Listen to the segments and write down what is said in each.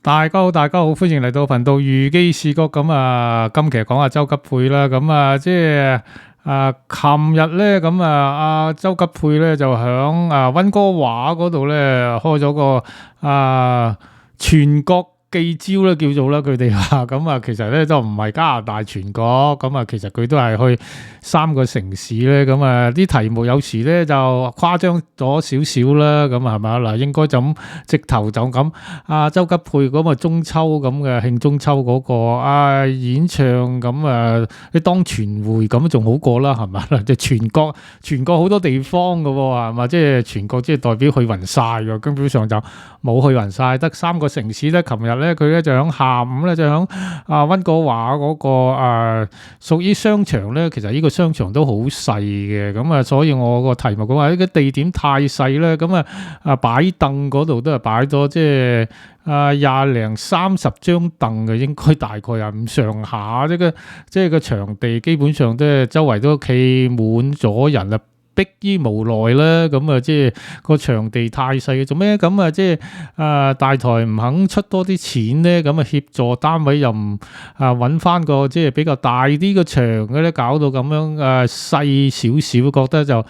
大家好，歡迎嚟到頻道預基視覺咁啊！今期講下周吉佩啦，咁啊，即係琴日咧，咁啊，阿周吉佩咧就響溫哥華嗰度咧開咗個全國記招啦，叫做啦，佢哋話咁啊，其實咧都唔係加拿大全國，咁啊，其實佢都係去3個城市咧，咁啊，啲題目有時咧就誇張咗少少啦，咁啊係咪啊嗱，應該就咁直頭就咁，周吉佩咁啊中秋咁嘅慶中秋嗰個演唱咁啊，你當全會咁仲好過啦，係咪啊？即係全國好多地方㗎喎，係嘛？即係全國即係代表去勻晒㗎，根本上就冇去勻晒，得3個城市咧。琴日咧佢咧就響下午咧就響溫哥華嗰個屬於商場咧，其實呢個商場都好細嘅，咁啊，所以我個題目講話呢個地點太細咧，咁擺凳嗰度都係擺咗即係20零30張凳嘅，應該大概係咁上下，即係個場地基本上都係周圍都企滿咗人啦。迫於無奈啦，咁啊，即係個場地太細，做咩咁啊？即係大台唔肯出多啲錢咧，咁啊協助單位又唔揾翻個即係比較大啲嘅場嘅咧，搞到咁樣細少少，覺得就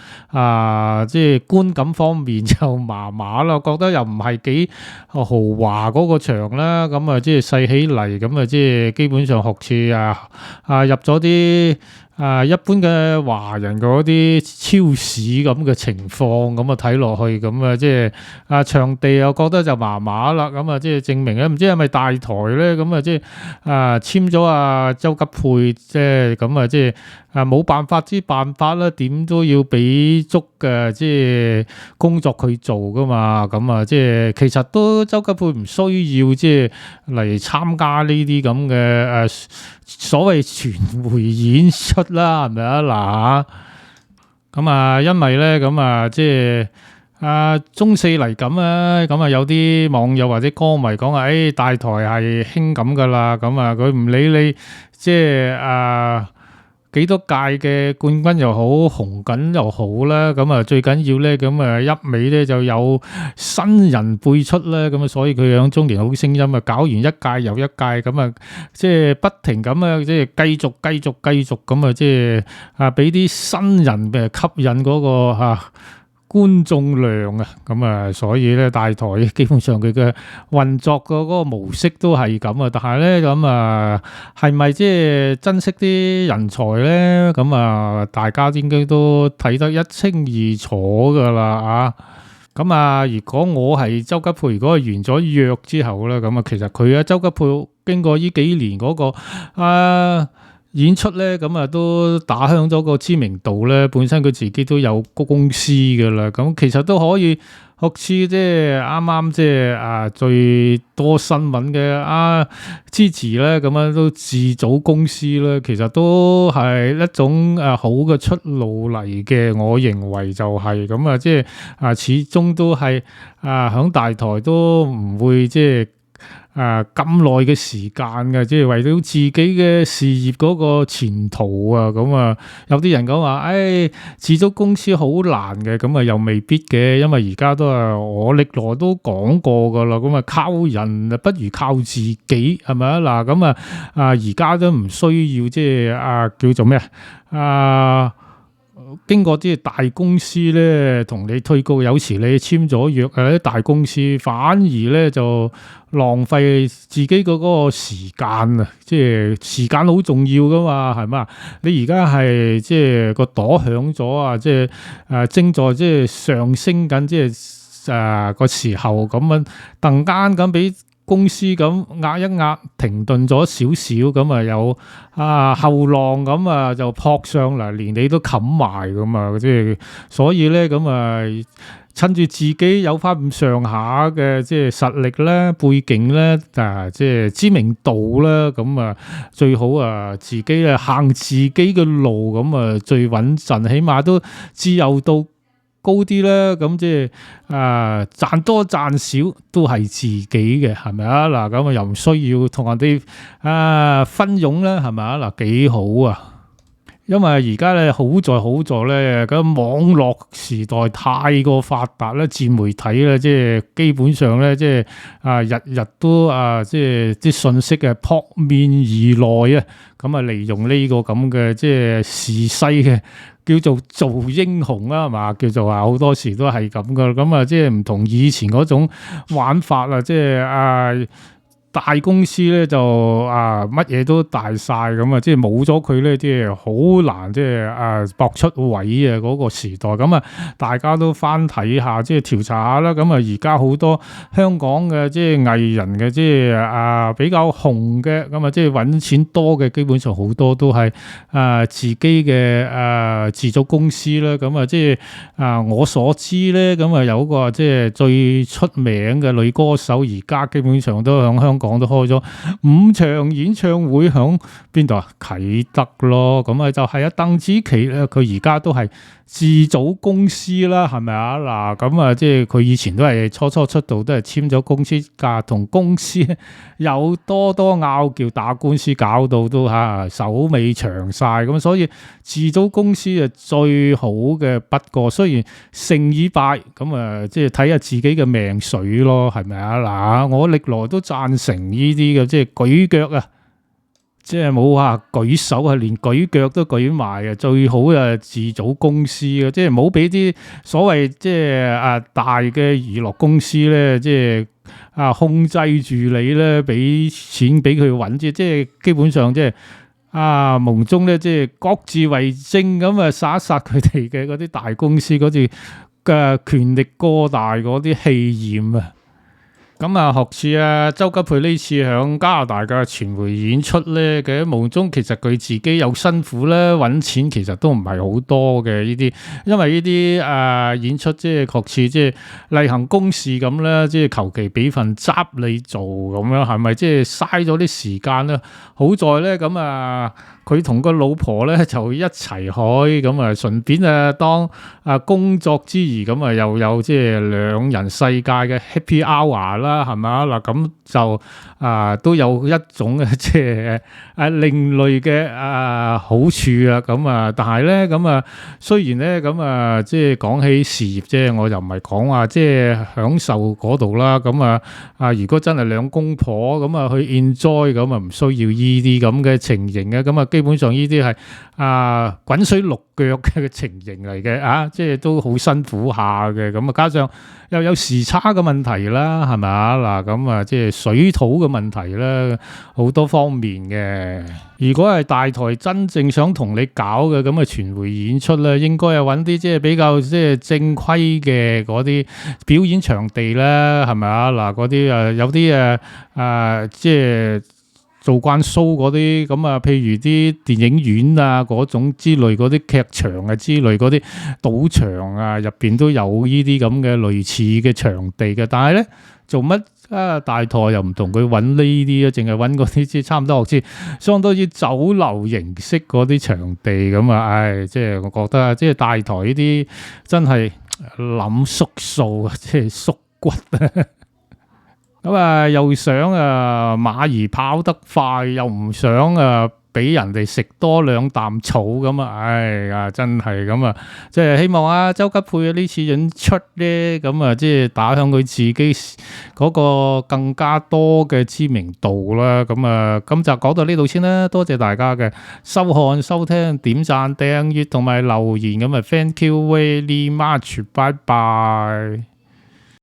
即係觀感方面就麻麻啦，覺得又唔係幾豪華嗰個場啦，咁啊即係細起嚟，咁啊即係基本上學似入咗啲。一般嘅華人嗰啲超市咁嘅情況，咁啊睇落去，咁啊即係場地又覺得就麻麻啦，咁啊即係證明咧，唔知係咪大台咧，咁啊即係簽咗周吉佩，即係咁啊即係冇辦法之辦法啦，點都要俾足嘅即係工作佢做噶嘛，咁啊即係其實都周吉佩唔需要即係嚟參加呢啲咁嘅所謂全會演出啦，係咪啊嗱？咁因為咧，咁即係中四嚟咁啊，咁有啲網友或者歌迷講話，大台係興咁噶啦，咁佢唔理你即係幾多屆嘅冠軍又好，紅緊又好啦，咁最緊要咧，咁一味咧就有新人輩出咧，咁所以佢響中年好聲音搞完一屆又一屆，咁即係不停咁即係繼續咁即係俾啲新人吸引嗰個觀眾量啊，咁所以咧大台基本上佢嘅運作嗰個模式都係咁啊，但係咧咁係咪即係珍惜啲人才咧？咁大家應該都睇得一清二楚噶啦咁如果我係周吉佩，如果係完咗約之後咧，咁其實佢周吉佩經過呢幾年嗰個演出咧，咁都打響咗個知名度咧。本身佢自己都有公司噶啦，咁其實都可以學似即係啱啱即係最多新聞嘅支持咧，咁都自組公司咧，其實都係一種好嘅出路嚟嘅。我認為就係咁即係始終都係響大台都唔會即係。咁耐嘅時間嘅，即係為咗自己嘅事業嗰個前途咁有啲人講話，自組公司好難嘅，咁又未必嘅，因為而家都係我歷來都講過噶啦，咁靠人不如靠自己，係咪啊？嗱，咁而家都唔需要即係叫做咩經過啲大公司咧，同你推告，有時你簽咗約啲大公司，反而咧就浪費自己嗰個時間啊！即係時間好重要噶嘛，係嘛？你而家係即係個朵響咗即係正在即係上升緊，即係個時候咁樣，突然間咁俾公司咁壓一壓，停頓咗少少，咁有後浪咁就撲上嚟，連你都冚埋咁即係所以咧咁趁住自己有翻咁上下嘅即係實力咧、背景咧即係知名度啦，咁最好自己行自己嘅路，咁最穩陣，起碼都自由度高啲啦，咁即係賺多賺少都係自己嘅，係咪啊？嗱，咁又唔需要同人哋分傭啦，係咪啊？嗱，幾好啊！因為而家咧好在咧，咁網絡時代太過發達啦，自媒體咧，即係基本上咧，即係日日都即係啲信息嘅撲面而來啊，咁啊利用呢個咁嘅即係時勢嘅叫做做英雄啦，係嘛？叫做話好多時都係咁噶，咁啊即係唔同以前嗰種玩法啦，即係大公司咧就乜嘢都大晒咁啊，即係冇咗佢咧，即係好難即係搏出位啊嗰個時代咁啊，大家都翻睇下，即係調查下啦。咁啊，而家好多香港嘅即係藝人嘅，即係比較紅嘅，咁啊即係揾錢多嘅，基本上好多都係自己嘅自組公司啦。咁啊，即係我所知咧，咁啊有個即係最出名嘅女歌手，而家基本上都響香港都開咗5場演唱會，響邊度啊？啟德咯，咁啊就係鄧紫棋咧，佢而家都係自組公司啦，係咪啊？嗱，咁啊即係佢以前都係初出道都係簽咗公司價，同公司有多拗撬打官司，搞到都手尾長晒，咁所以自組公司係最好嘅。不過雖然成已敗，咁啊即係睇下自己嘅命水咯，係咪啊？嗱，我歷來都贊成呢啲嘅，即係舉腳啊！即係冇話舉手啊，連舉腳都舉埋啊！最好自組公司啊，即係唔好俾啲所謂即係大嘅娛樂公司咧，即係控制住你咧，俾錢俾佢揾啫。即係基本上即係夢中咧，即係各自為政咁啊，殺一殺佢哋嘅嗰啲大公司嗰啲嘅權力過大嗰啲氣焰啊！咁學似周吉佩呢次響加拿大嘅巡迴演出咧嘅夢中，其實佢自己有辛苦咧，揾錢其實都唔係好多嘅呢啲，因為呢啲演出即係學似即係例行公事咁咧，即係求其俾份執你做咁樣，係咪即係嘥咗啲時間咧？好在咧咁佢同個老婆咧就一齊去，咁順便當工作之餘，咁又有即係兩人世界嘅 happy hour 啦，係咪啊？嗱，咁就都有一種即係另類嘅好處啊，咁但係咧咁雖然咧咁即係講起事業啫，我又唔係講話即係享受嗰度啦，咁如果真係兩公婆咁去 enjoy 咁唔需要依啲咁嘅情形嘅，咁基本上呢啲係滾水淥腳嘅情形嚟嘅，即係都好辛苦下嘅，咁加上又有時差嘅問題啦，係咪啊？嗱，咁即係水土嘅問題啦，好多方面嘅。如果係大台真正想同你搞嘅咁嘅巡迴演出咧，應該係揾啲即係比較即係正規嘅嗰啲表演場地啦，係咪啊？嗱，嗰啲有啲即係做慣 show 嗰啲咁譬如啲電影院嗰種之類嗰啲劇場之類嗰啲賭場入邊都有呢啲咁嘅類似嘅場地嘅，但係咧做乜大台又唔同佢揾呢啲啊？淨係揾嗰啲即係差唔多好似相當於酒樓形式嗰啲場地咁即係我覺得即係大台呢啲真係諗縮數，即係縮骨咁又想馬兒跑得快，又唔想俾人哋食多兩啖草咁真係咁即係希望周吉佩呢次演出咧，咁即係打響佢自己嗰個更加多嘅知名度啦。咁今集講到呢度先啦，多謝大家嘅收看、收聽、點讚、訂閱同埋留言，Thank you very much，拜拜。